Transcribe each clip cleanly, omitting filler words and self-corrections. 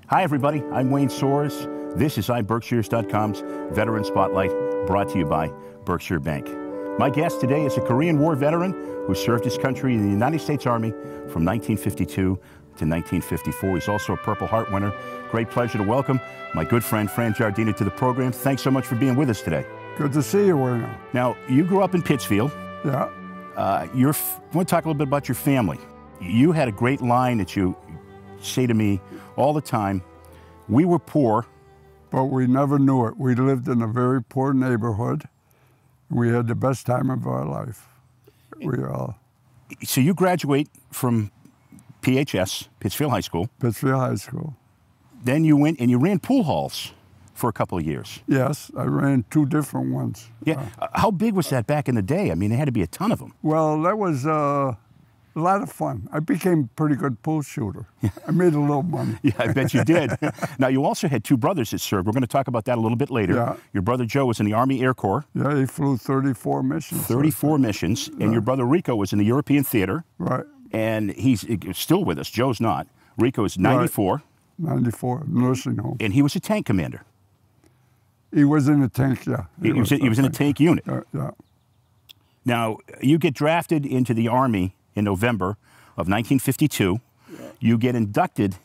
Hi, everybody. I'm Wayne Soares. This is iBerkshires.com's Veteran Spotlight, brought to you by Berkshire Bank. My guest today is a Korean War veteran who served his country in the United States Army from 1952 to 1954. He's also a Purple Heart winner. Great pleasure to welcome my good friend Francis Giardina to the program. Thanks so much for being with us today. Good to see you, Wayne. Now, you grew up in Pittsfield. Yeah. I want to talk a little bit about your family. You had a great line that you say to me all the time. We were poor, But we never knew it. We lived in a very poor neighborhood. We had the best time of our life. So you graduate from PHS, Pittsfield High School. Pittsfield High School. Then you went and you ran pool halls for a couple of years. Yes, I ran two different ones. Yeah. How big was that back in the day? I mean, there had to be a ton of them. Well, that was a lot of fun. I became a pretty good pool shooter. I made a little money. Yeah, I bet you did. Now, you also had two brothers that served. We're going to talk about that a little bit later. Yeah. Your brother Joe was in the Army Air Corps. Yeah, he flew 34 missions. 34 missions. And your brother Rico was in the European Theater. Right. And he's still with us. Joe's not. Rico is 94. Right. 94, nursing home. And he was a tank commander. He was in a tank, yeah. He was in a tank unit. Yeah. Now, you get drafted into the Army in November of 1952. Yeah. You get inducted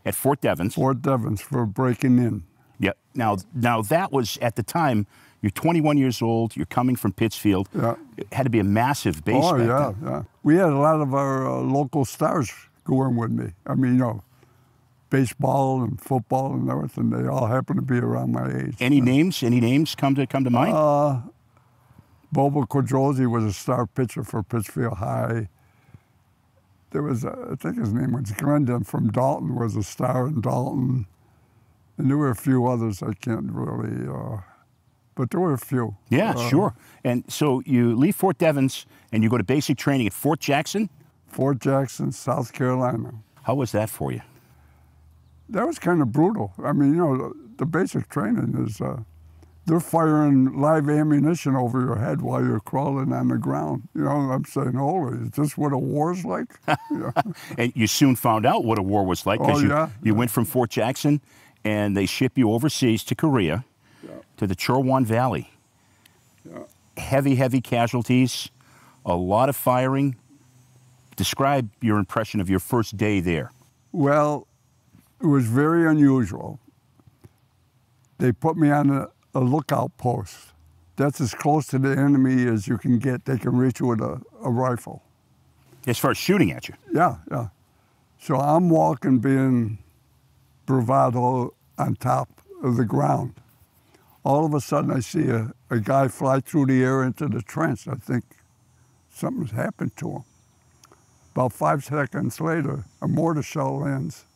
at Fort Devens. Fort Devens for breaking in. Yeah. Now that was, at the time, you're 21 years old, you're coming from Pittsfield. Yeah. It had to be a massive base back then. Yeah. We had a lot of our local stars going with me. I mean, baseball and football and everything. They all happen to be around my age. Any names come to mind? Bobo Quadrosi was a star pitcher for Pittsfield High. There was, I think his name was Glendon from Dalton, was a star in Dalton. And there were a few others I can't really, but there were a few. Yeah, sure. And so you leave Fort Devens and you go to basic training at Fort Jackson? Fort Jackson, South Carolina. How was that for you? That was kind of brutal. I mean, the basic training is, they're firing live ammunition over your head while you're crawling on the ground. I'm saying, holy, is this what a war's like? Yeah. And you soon found out what a war was like, because you went from Fort Jackson and they ship you overseas to Korea, to the Chorwan Valley. Yeah. Heavy casualties, a lot of firing. Describe your impression of your first day there. Well, it was very unusual. They put me on a lookout post. That's as close to the enemy as you can get. They can reach you with a rifle. As far as shooting at you? Yeah. So I'm walking, being bravado on top of the ground. All of a sudden, I see a guy fly through the air into the trench. I think something's happened to him. About 5 seconds later, a mortar shell lands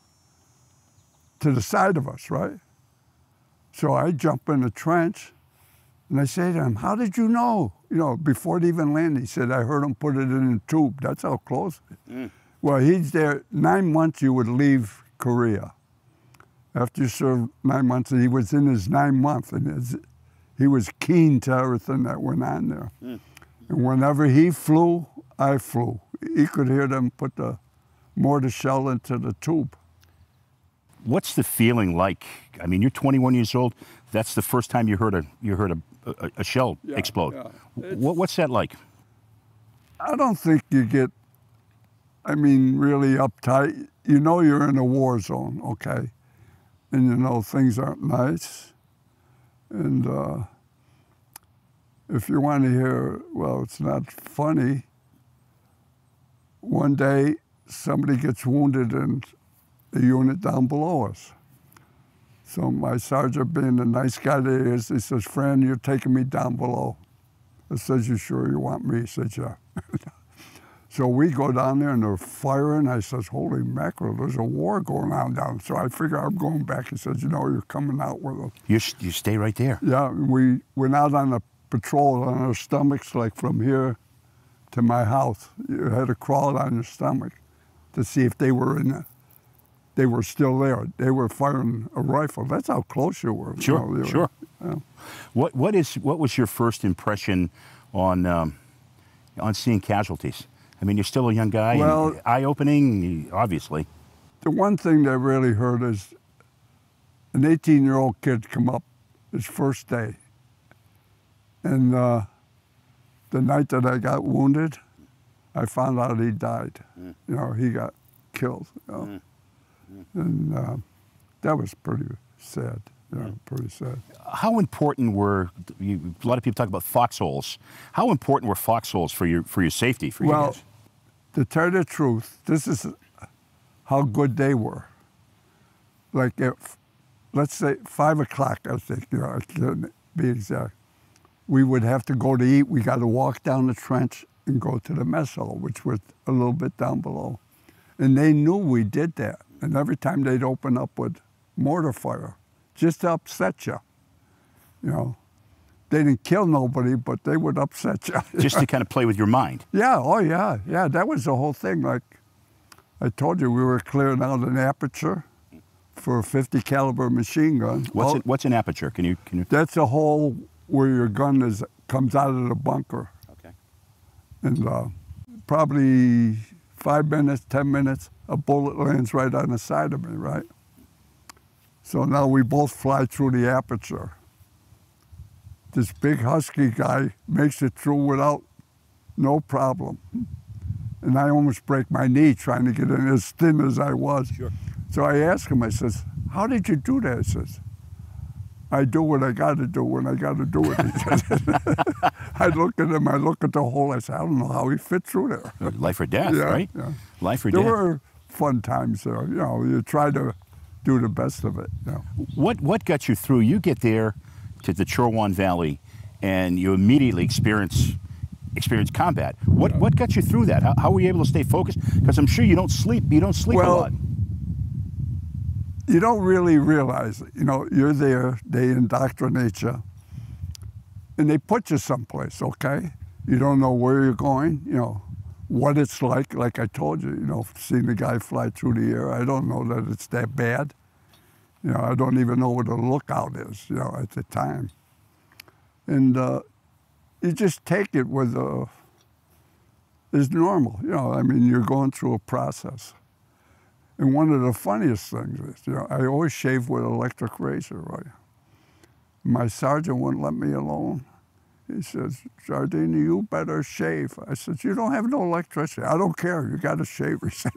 to the side of us, right? So I jump in the trench, and I say to him, how did you know? Before it even landed, he said, I heard him put it in a tube. That's how close. Well, he's there 9 months. You would leave Korea. After you served 9 months, he was in his 9th month, and he was keen to everything that went on there. And whenever he flew, I flew. He could hear them put the mortar shell into the tube. What's the feeling like? I mean, you're 21 years old. That's the first time you heard a shell explode. Yeah. What's that like? I don't think you get, really uptight. You're in a war zone, okay? And things aren't nice. And if you want to hear, well, it's not funny, one day somebody gets wounded in the unit down below us. So my sergeant, being the nice guy that he is, he says, Fran, you're taking me down below. I says, you sure you want me? He says, yeah. So we go down there and they're firing. I says, holy mackerel, there's a war going on down. So I figure I'm going back. He says, you're coming out with us. You stay right there? Yeah, we went out on a patrol on our stomachs, like from here to my house. You had to crawl on your stomach to see if they were they were still there. They were firing a rifle. That's how close you were. Sure, sure. Yeah. What was your first impression on seeing casualties? I mean, you're still a young guy. Well, eye-opening, obviously. The one thing that really hurt is an 18-year-old kid come up his first day. And the night that I got wounded, I found out he died. You know, he got killed. You know? And that was pretty sad. You know, pretty sad. How important were a lot of people talk about foxholes? How important were foxholes for your safety for you guys? To tell you the truth, this is how good they were. Like, if, let's say 5 o'clock, I think, you know, I can't be exact. We would have to go to eat. We got to walk down the trench and go to the mess hall, which was a little bit down below. And they knew we did that. And every time they'd open up with mortar fire, just to upset you, you know. They didn't kill nobody, but they would upset you. Just to kind of play with your mind. Yeah, oh yeah, yeah, that was the whole thing. Like I told you, we were clearing out an aperture for a 50 caliber machine gun. What's an aperture? Can you? That's a hole where your gun comes out of the bunker. Okay. And probably 5 minutes, 10 minutes, a bullet lands right on the side of me, right? So now we both fly through the aperture. This big husky guy makes it through without no problem. And I almost break my knee trying to get in as thin as I was. Sure. So I asked him, I says, how did you do that? He says, I do what I got to do when I got to do it. He says. I look at him, I look at the hole, I said, I don't know how he fit through there. Life or death, yeah, right? Yeah. Life or death. There were fun times there. You know, you try to do the best of it. You know. What got you through? You get there to the Chorwan Valley, and you immediately experience combat. What got you through that? How were you able to stay focused? Because I'm sure you don't sleep. You don't sleep a lot. You don't really realize it. You know, you're there. They indoctrinate you, and they put you someplace. Okay, you don't know where you're going. You know what it's like. Like I told you, you know, seeing the guy fly through the air. I don't know that it's that bad. You know, I don't even know what a lookout is. You know, at the time. And you just take it with it's normal, you know. I mean, you're going through a process. And one of the funniest things is, you know, I always shave with an electric razor, right? My sergeant wouldn't let me alone. He says, Giardina, you better shave. I said, you don't have no electricity. I don't care. You got to shave, he says.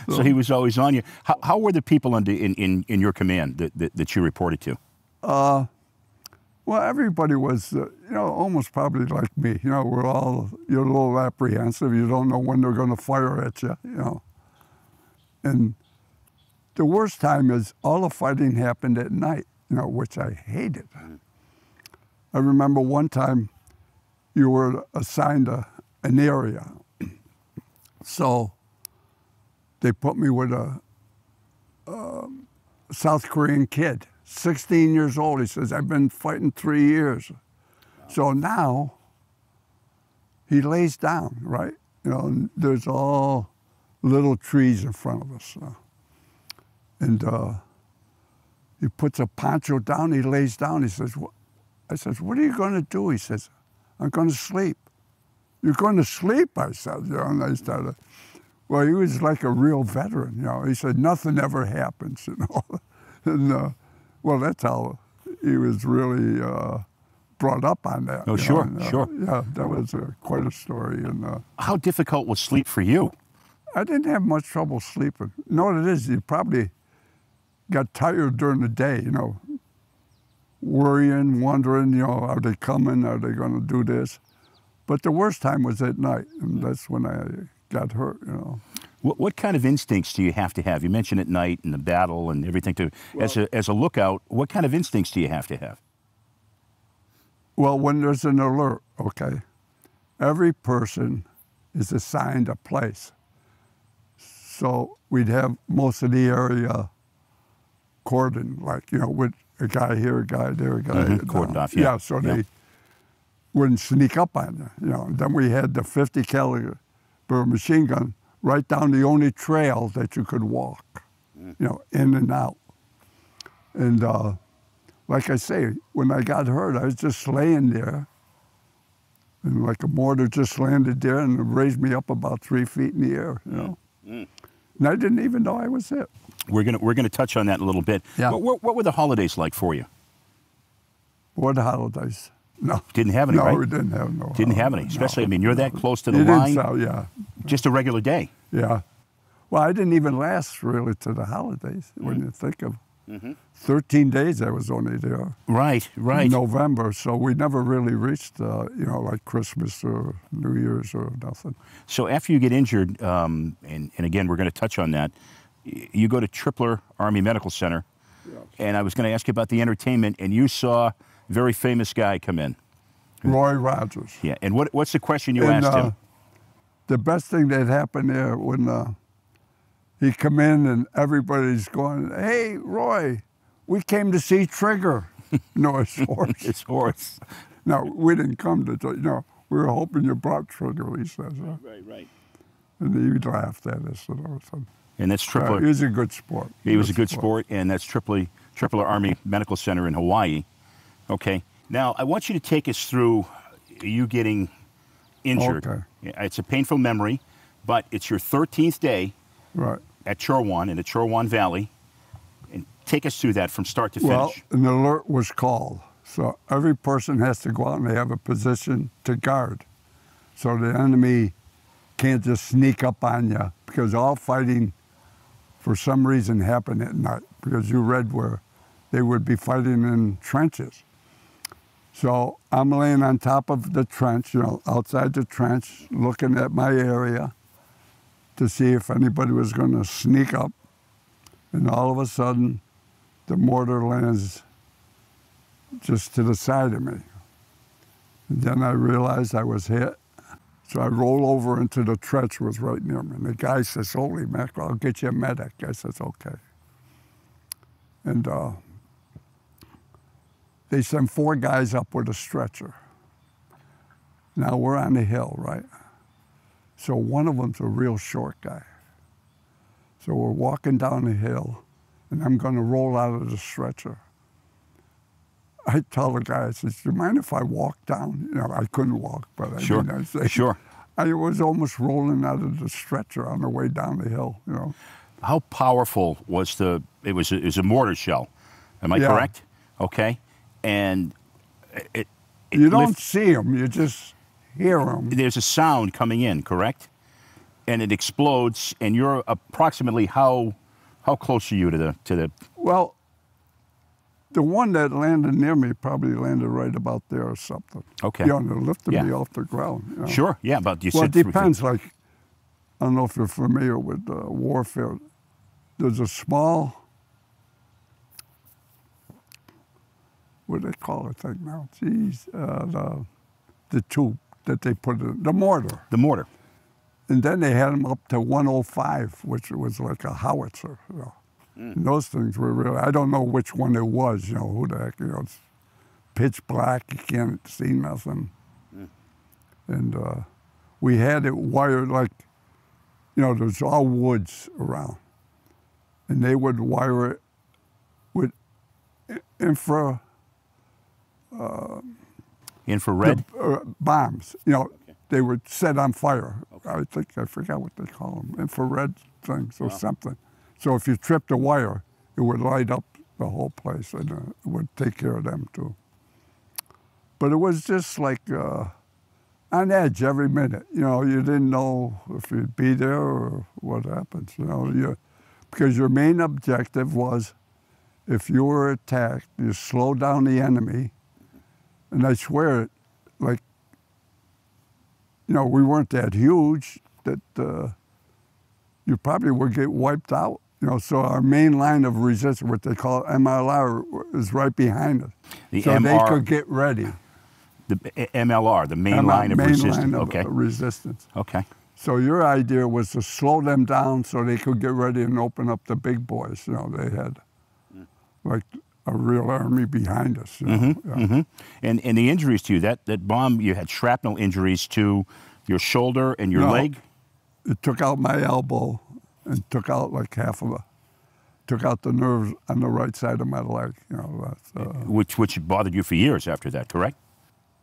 So he was always on you. How were the people in your command that you reported to? Well, everybody was, you know, almost probably like me. You know, you're a little apprehensive. You don't know when they're going to fire at you, you know. And the worst time is all the fighting happened at night, you know, which I hated. I remember one time you were assigned an area. So they put me with a South Korean kid. 16 years old. He says, I've been fighting 3 years. Wow. So now he lays down, right? You know, and there's all little trees in front of us. And he puts a poncho down, he lays down, he says, I says, what are you going to do? He says, I'm going to sleep. You're going to sleep? I said, you know, and I started. Well, he was like a real veteran, you know. He said, nothing ever happens, you know. And well, that's how he was really brought up on that. Oh, sure, sure. Yeah, that was quite a story. And how difficult was sleep for you? I didn't have much trouble sleeping. You know what it is? You probably got tired during the day, you know, worrying, wondering, you know, are they coming? Are they going to do this? But the worst time was at night, and that's when I got hurt, you know. What kind of instincts do you have to have? You mentioned at night and the battle and everything. As a lookout, what kind of instincts do you have to have? Well, when there's an alert, okay, every person is assigned a place. So we'd have most of the area cordoned, like, you know, with a guy here, a guy there, a guy there. Cordoned off, yeah. Yeah, so they wouldn't sneak up on you, you know. And then we had the 50 caliber machine gun right down the only trail that you could walk, you know, in and out. And like I say, when I got hurt, I was just laying there, and like a mortar just landed there and raised me up about 3 feet in the air, you know. And I didn't even know I was hit. We're gonna touch on that in a little bit. Yeah. What were the holidays like for you? What holidays? No. Didn't have any, no, right? No, we didn't have no Didn't have any, holidays, especially, no. I mean, you're that close to the You line. didn't, yeah. Just a regular day. Yeah. Well, I didn't even last really to the holidays when you think of 13 days I was only there. Right, right. In November, so we never really reached, you know, like Christmas or New Year's or nothing. So after you get injured, and again, we're going to touch on that, you go to Tripler Army Medical Center, and I was going to ask you about the entertainment, and you saw a very famous guy come in. Roy Rogers. Yeah, and what's the question you asked him? The best thing that happened there when he come in and everybody's going, "Hey, Roy, we came to see Trigger." No, it's Horace. It's Horace. No, we didn't come to, you know, we were hoping you brought Trigger, he says. Right. And he laughed at us. And that's Tripler. He was a good sport. He was a good sport, and that's Tripler Army Medical Center in Hawaii. Okay. Now, I want you to take us through you getting injured. Okay. It's a painful memory, but it's your 13th day at Chorwan in the Chorwan Valley. And take us through that from start to finish. Well, an alert was called. So every person has to go out and they have a position to guard. So the enemy can't just sneak up on you, because all fighting, for some reason, happened at night, because you read where they would be fighting in trenches. So I'm laying on top of the trench, you know, outside the trench, looking at my area to see if anybody was going to sneak up. And all of a sudden, the mortar lands just to the side of me. And then I realized I was hit. So I roll over into the trench, was right near me. And the guy says, "Holy mackerel, I'll get you a medic." I says, "Okay." And they sent 4 guys up with a stretcher. Now we're on the hill, right? So one of them's a real short guy. So we're walking down the hill, and I'm going to roll out of the stretcher. I tell the guy, I says, "Do you mind if I walk down?" You know, I couldn't walk, but I Sure, mean, I say, sure. I was almost rolling out of the stretcher on the way down the hill, you know. How powerful was it was a mortar shell, am I correct? Okay. And you don't see them, you just hear them. There's a sound coming in, correct? And it explodes, and you're approximately how close are you to the? Well, the one that landed near me probably landed right about there or something. Okay. You know, and it lifted me off the ground. You know? Sure, yeah, but you well, said it depends. Like, I don't know if you're familiar with warfare. There's a small, what do they call it thing now? Geez, the tube that they put in, the mortar. The mortar. And then they had them up to 105, which was like a howitzer. You know. And those things were really, I don't know which one it was, you know, who the heck, you know, it's pitch black, you can't see nothing. And we had it wired like, you know, there's all woods around. And they would wire it with infrared bombs. You know, they were set on fire. I forgot what they call them, infrared things or something. So if you tripped a wire, it would light up the whole place, and it would take care of them too. But it was just like on edge every minute. You know, you didn't know if you'd be there or what happens. You know, because your main objective was, if you were attacked, you slow down the enemy. And I swear, like, you know, we weren't that huge that you probably would get wiped out. You know, so our main line of resistance, what they call MLR, is right behind us. So they could get ready. The MLR, the main line of resistance. Resistance. Okay. So your idea was to slow them down so they could get ready and open up the big boys. You know, they had like a real army behind us. You know? And the injuries to you, that bomb, you had shrapnel injuries to your shoulder and your leg? It took out my elbow and took out like took out the nerves on the right side of my leg. You know, which bothered you for years after that, correct?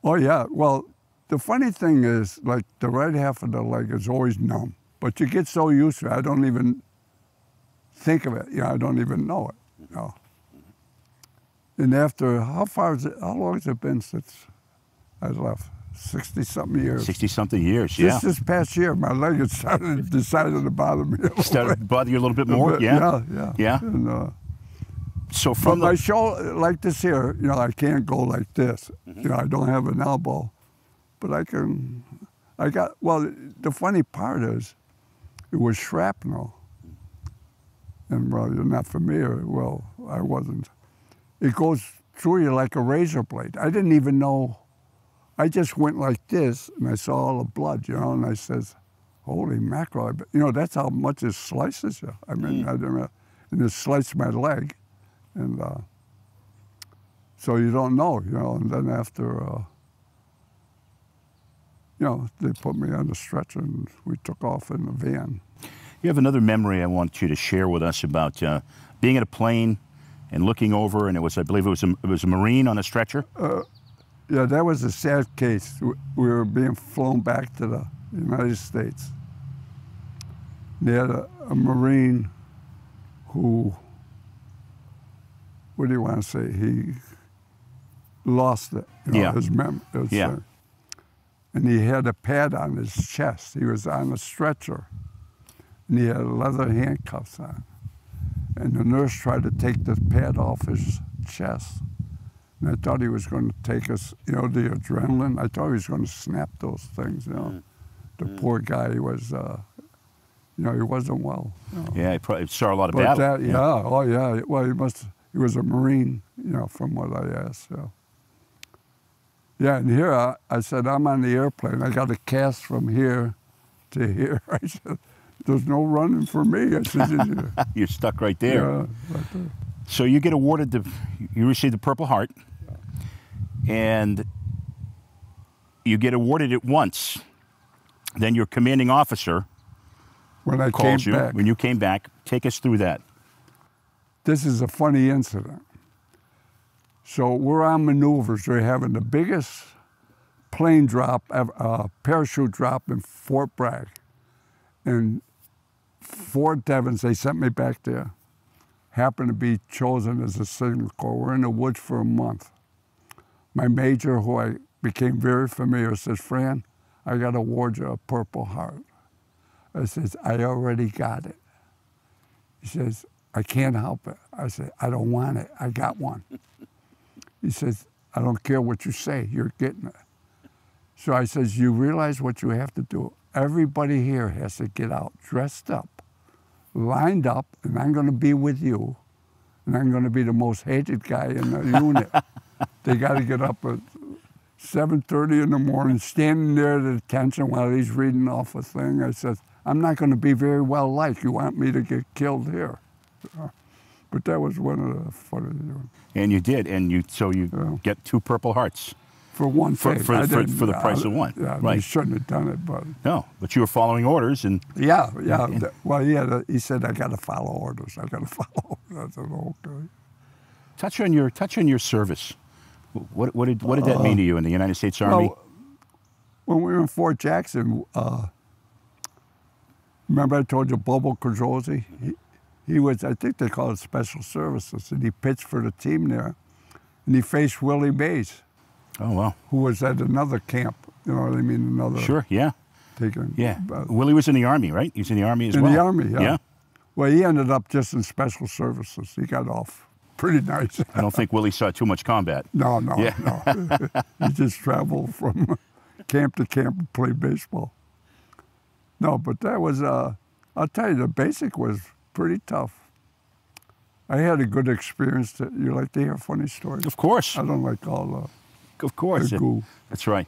Oh yeah. Well, the funny thing is, like, the right half of the leg is always numb, but you get so used to it. I don't even think of it. You know, I don't even know it. You know. And after, how long has it been since I left? 60-something years. 60-something years, yeah. Just this past year, my leg had decided to bother me a little Started to bother you a little bit more, yeah. Yeah? And, so from my shoulder, like this here, you know, I can't go like this. You know, I don't have an elbow, but well, the funny part is, it was shrapnel. And, well, you're not familiar. Well, I wasn't. It goes through you like a razor blade. I didn't even know. I just went like this, and I saw all the blood, you know, and I says, holy mackerel. You know, that's how much it slices you. I mean, I don't know. And it sliced my leg. And so you don't know, you know. And then after, you know, they put me on the stretcher, and we took off in the van. You have another memory I want you to share with us about being in a plane and looking over, and I believe it was a Marine on a stretcher? Yeah, that was a sad case. We were being flown back to the United States. They had a Marine who, what do you want to say? He lost it, you know, yeah. his memory. Yeah. And he had a pad on his chest. He was on a stretcher, and he had leather handcuffs on. And the nurse tried to take the pad off his chest. And I thought he was going to take us, you know, the adrenaline. I thought he was going to snap those things, you know. The poor guy, he was, you know, he wasn't well. You know. Yeah, he probably saw a lot of battle. Oh yeah. Well, he was a Marine, you know, from what I asked. So. Yeah, and here I said, I'm on the airplane. I got a cast from here to here. I said, there's no running for me. I said, you're stuck right there. Yeah, right there. So you get awarded you receive the Purple Heart, and you get awarded it once. Then your commanding officer calls you when you came back. Take us through that. This is a funny incident. So we're on maneuvers. They're having the biggest plane drop, parachute drop in Fort Bragg. And Fort Devens, they sent me back there. Happened to be chosen as a signal corps. We're in the woods for a month. My major, who I became very familiar, says, Fran, I got to award you a Purple Heart. I says, I already got it. He says, I can't help it. I said, I don't want it. I got one. He says, I don't care what you say. You're getting it. So I says, you realize what you have to do? Everybody here has to get out dressed up, lined up, and I'm going to be with you, and I'm going to be the most hated guy in the unit. They got to get up at 7:30 in the morning, standing there at attention while he's reading off a thing. I said, I'm not going to be very well liked. You want me to get killed here. But that was one of the funny things. And you did, and you get 2 Purple Hearts. For one thing. For the price of one. Yeah, right. You shouldn't have done it, but. No, but you were following orders. And Well, he said, I got to follow orders. I got to follow orders. I said, okay. Touch on your service. What did that mean to you in the United States Army? Well, when we were in Fort Jackson, remember I told you Bobo Quadrosi? He was, I think they call it Special Services, and he pitched for the team there, and he faced Willie Mays. Oh, wow. Who was at another camp, you know what I mean? Another. Sure, yeah. Yeah. Willie was in the Army, right? He was in the Army as well. In the Army, yeah. Yeah. Well, he ended up just in Special Services. He got off pretty nice. I don't think Willie saw too much combat. No. He just traveled from camp to camp and played baseball. No, but that was, I'll tell you, the basic was pretty tough. I had a good experience. You like to hear funny stories? Of course. I don't like all the... Of course. That's right.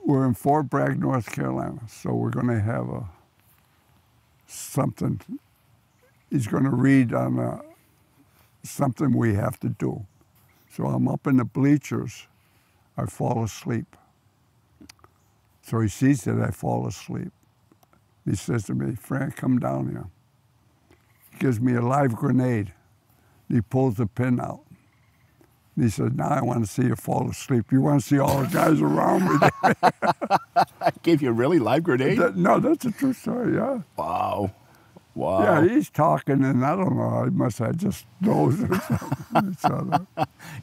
We're in Fort Bragg, North Carolina, so we're going to have something. He's going to read on something we have to do. So I'm up in the bleachers. I fall asleep. So he sees that I fall asleep. He says to me, Fran, come down here. He gives me a live grenade. He pulls the pin out. And he said, now I want to see you fall asleep. You want to see all the guys around me? I gave you a really live grenade? No, that's a true story, yeah. Wow. Wow. Yeah, he's talking, and I don't know, I must have just dozed or something. So,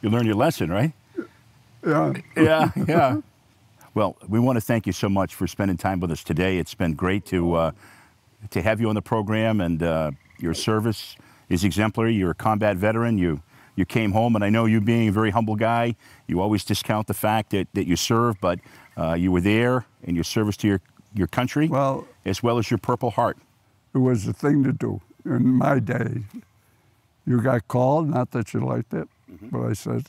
You learned your lesson, right? yeah. Yeah, yeah. Well, we want to thank you so much for spending time with us today. It's been great to have you on the program, and your service is exemplary. You're a combat veteran. You came home, and I know you being a very humble guy, you always discount the fact that you served, but you were there in your service to your country, Well, as well as your Purple Heart. it was the thing to do. In my day, you got called, not that you liked it, but I said,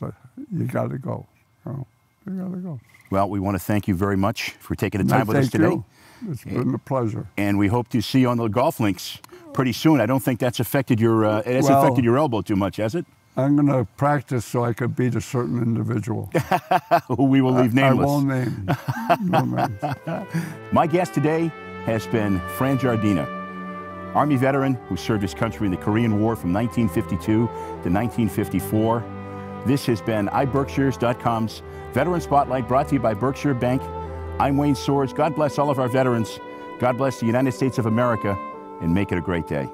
you got to go. You got to go. Well, we want to thank you very much for taking the time with us today. You. It's been a pleasure. And we hope to see you on the golf links pretty soon. I don't think that's affected your affected your elbow too much, has it? I'm going to practice so I could beat a certain individual. Who we will leave nameless. I won't name. No names. My guest today has been Fran Giardina, Army veteran who served his country in the Korean War from 1952 to 1954. This has been iBerkshires.com's Veteran Spotlight, brought to you by Berkshire Bank. I'm Wayne Soares. God bless all of our veterans. God bless the United States of America, and make it a great day.